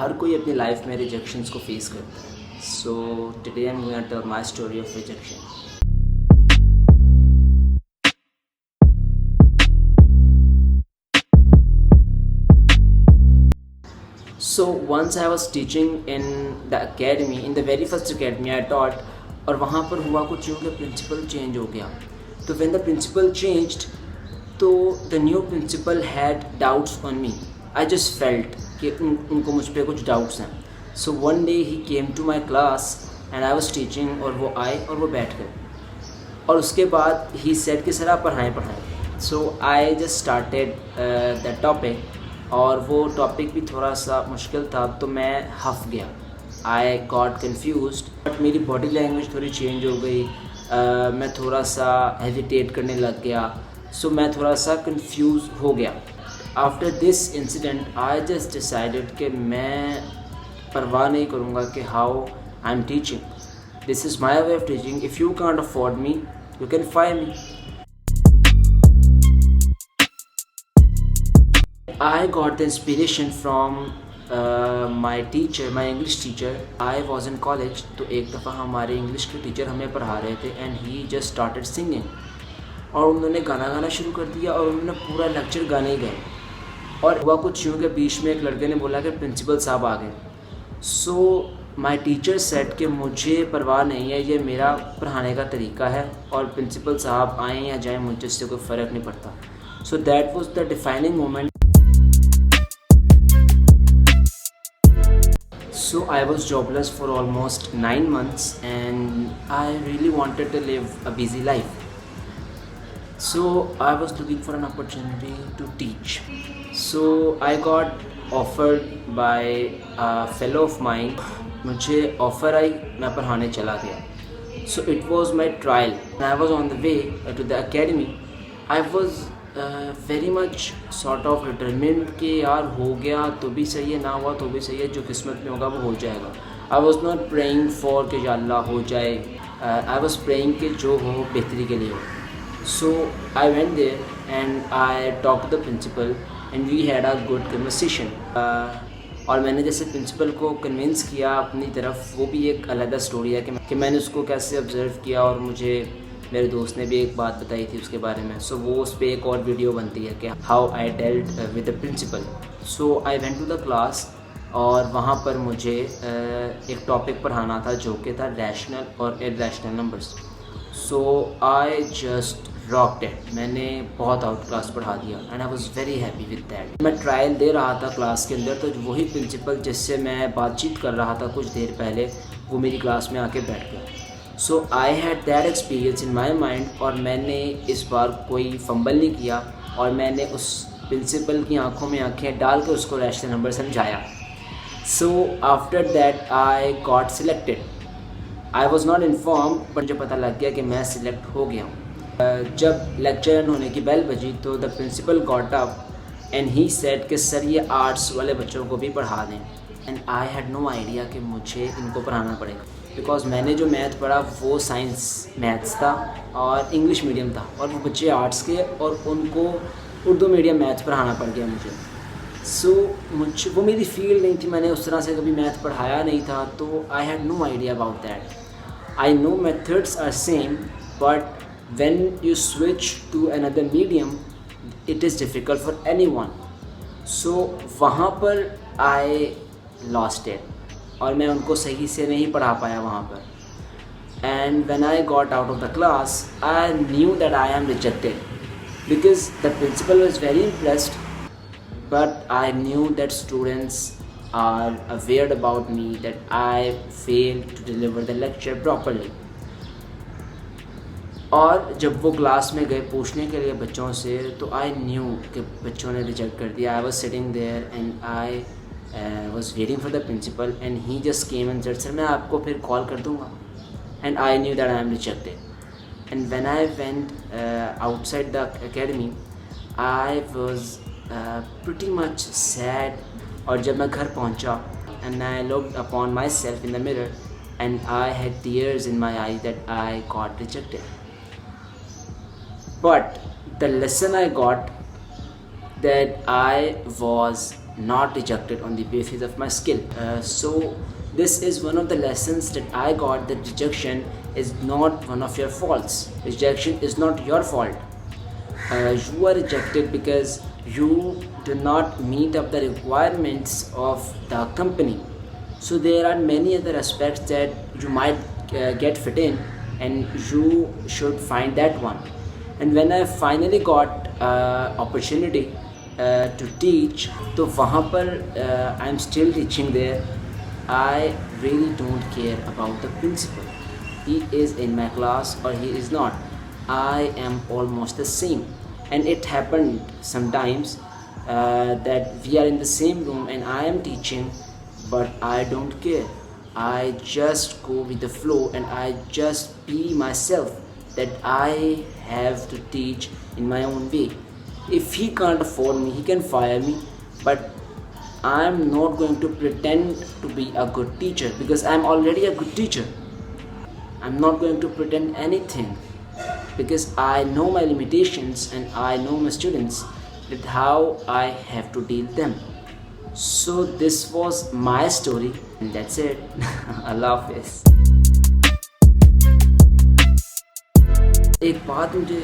हर कोई अपनी लाइफ में रिजेक्शंस को फेस करता है. So today I am going to tell my story of rejection. So once I was teaching in the academy, in the very first academy I taught, और वहाँ पर हुआ कुछ यूँ कि प्रिंसिपल चेंज हो गया. तो when the principal changed, तो the new principal had doubts on me. I just felt कि उनको मुझ पर कुछ doubts हैं. So one day he came to my class and I was teaching, और वो आए और वो बैठ गए, और उसके बाद he said कि सर आप पढ़ाएं. So I just started that topic, और वो टॉपिक भी थोड़ा सा मुश्किल था, तो मैं हफ गया. आई गॉट कन्फ्यूज्ड, बट मेरी बॉडी लैंग्वेज थोड़ी चेंज हो गई. मैं थोड़ा सा हेजिटेट करने लग गया. सो मैं थोड़ा सा कन्फ्यूज़ हो गया. After this incident I just decided कि मैं परवाह नहीं करूँगा कि how I am teaching. This is my way of teaching. If you can't afford me, you can fire me. I got the inspiration from my teacher, my English teacher. I was in college, तो एक दफ़ा हमारे English के teacher हमें पढ़ा रहे थे and he just started singing. और उन्होंने गाना शुरू कर दिया और उन्होंने पूरा लेक्चर गाने ही गए. और हुआ कुछ यूँ कि बीच में एक लड़के ने बोला कि प्रिंसिपल साहब आ गए. सो माई टीचर सेड कि मुझे परवाह नहीं है, ये मेरा पढ़ाने का तरीका है, और प्रिंसिपल साहब आएँ या जाएँ मुझे इससे कोई फ़र्क नहीं पड़ता. So that was the defining moment. So I was jobless for almost 9 months and I really wanted to live a busy life. So I was looking for an opportunity to teach. So I got offered by a fellow of mine. मुझे offer आई, मैं पढ़ाने चला गया. So it was my trial. When I was on the way to the academy, I was very much sort of determined कि यार हो गया तो भी सही है, ना हुआ तो भी सही है, जो किस्मत में होगा वो हो जाएगा. I was not praying for कि या अल्लाह हो जाए. आई वॉज प्रेइंग कि जो हो बेहतरी के लिए हो. So I went there and I talk to the principal and we had a good conversation. और मैंने जैसे प्रिंसिपल को कन्विंस किया अपनी तरफ, वो भी एक अलग स्टोरी है कि मैंने उसको कैसे ऑब्ज़र्व किया, और मुझे मेरे दोस्त ने भी एक बात बताई थी उसके बारे में. सो वो उस पर एक और वीडियो बनती है कि how I dealt with the principal. So I went to the class, और वहाँ पर मुझे एक टॉपिक पढ़ाना था जो कि था रैशनल और irrational numbers. So I just rocked it. मैंने बहुत आउट क्लास पढ़ा दिया and I was very happy with that. मैं ट्रायल दे रहा था क्लास के अंदर, तो वही प्रिंसिपल जिससे मैं बातचीत कर रहा था कुछ देर पहले, वो मेरी क्लास में आके बैठ गया. So I had that experience in my mind, और मैंने इस बार कोई फंबल नहीं किया, और मैंने उस प्रिंसिपल की आंखों में आंखें डाल के उसको रैशनल नंबर समझाया. So after that I got selected. I was not inform, but मुझे पता लग गया कि मैं सिलेक्ट हो गया हूँ. जब लेक्चर एंड होने की बेल बजी तो the principal got up and he said कि सर ये आर्ट्स वाले बच्चों को भी पढ़ा दें. And I had no idea कि मुझे इनको पढ़ाना पड़ेगा, बिकॉज मैंने जो मैथ पढ़ा वो साइंस मैथ्स था और इंग्लिश मीडियम था, और वो बच्चे आर्ट्स के, और उनको उर्दू मीडियम मैथ पढ़ाना पड़ गया मुझे. सो मुझे वो मेरी फील्ड नहीं थी, मैंने उस तरह से कभी मैथ पढ़ाया नहीं था, तो I had no idea about that. I know methods are same, but when you switch to another medium it is difficult for anyone. So वहाँ पर आई लॉस्ट इट, और मैं उनको सही से नहीं पढ़ा पाया वहाँ पर. And when I got out of the class I knew that I am rejected, because the principal was very impressed, but I knew that students are aware about me that I failed to deliver the lecture properly. और जब वो class में गए पूछने के लिए बच्चों से, तो आई न्यू कि बच्चों ने रिजेक्ट कर दिया. I was sitting there and I was waiting for the principal, and he just came and said, sir मैं आपको फिर कॉल कर दूँगा. And I knew that I am rejected. And when I went outside the academy, I was pretty much sad. और जब मैं घर पहुँचा and I looked upon myself in the mirror, and I had tears in my eyes that I got rejected. But the lesson I got, that I was not rejected on the basis of my skill. So this is one of the lessons that I got, that rejection is not one of your faults. Rejection is not your fault. You are rejected because you do not meet up the requirements of the company. So there are many other aspects that you might get fit in, and you should find that one. And when I finally got opportunity to teach, तो वहाँ पर I'm still teaching there. I really don't care about the principal. He is in my class or he is not. I am almost the same. And it happened sometimes that we are in the same room and I am teaching, but I don't care. I just go with the flow and I just be myself, that I have to teach in my own way. If he can't afford me, he can fire me, but I'm not going to pretend to be a good teacher because I'm already a good teacher. I'm not going to pretend anything because I know my limitations and I know my students, with how I have to deal them. So this was my story and that's it. Allah Hafiz. एक बात मुझे